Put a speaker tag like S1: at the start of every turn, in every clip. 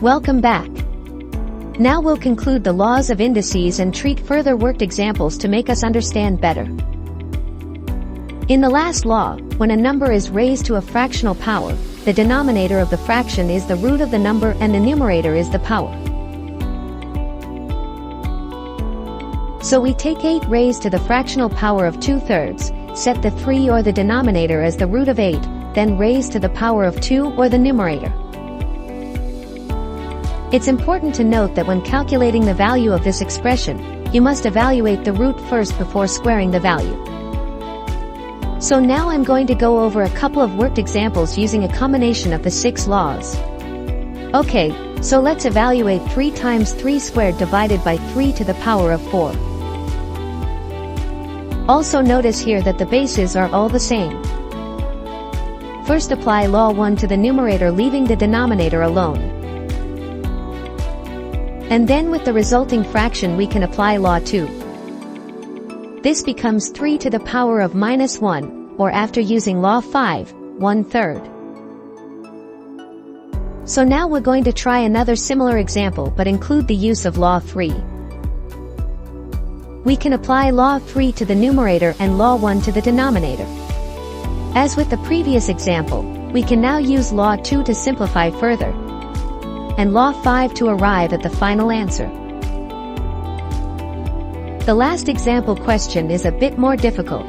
S1: Welcome back. Now we'll conclude the laws of indices and treat further worked examples to make us understand better. In the last law, when a number is raised to a fractional power, the denominator of the fraction is the root of the number and the numerator is the power. So we take 8 raised to the fractional power of 2/3, set the 3 or the denominator as the root of 8, then raise to the power of 2 or the numerator. It's important to note that when calculating the value of this expression, you must evaluate the root first before squaring the value. So now I'm going to go over a couple of worked examples using a combination of the 6 laws. Okay, so let's evaluate 3 times 3 squared divided by 3 to the power of 4. Also notice here that the bases are all the same. First apply law 1 to the numerator, leaving the denominator alone. And then with the resulting fraction we can apply law 2. This becomes 3 to the power of -1, or after using law 5, 1/3. So now we're going to try another similar example but include the use of law 3. We can apply law 3 to the numerator and law 1 to the denominator. As with the previous example, we can now use law 2 to simplify further, and law 5 to arrive at the final answer. The last example question is a bit more difficult.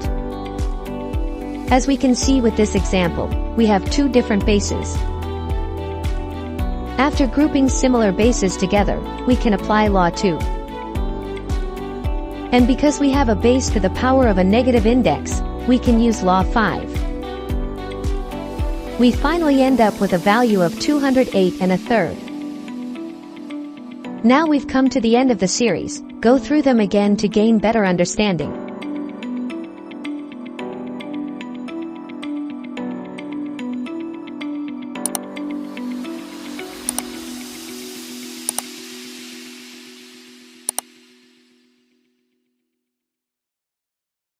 S1: As we can see with this example, we have 2 different bases. After grouping similar bases together, we can apply law 2. And because we have a base to the power of a negative index, we can use law 5. We finally end up with a value of 208 1/3. Now we've come to the end of the series, go through them again to gain better understanding.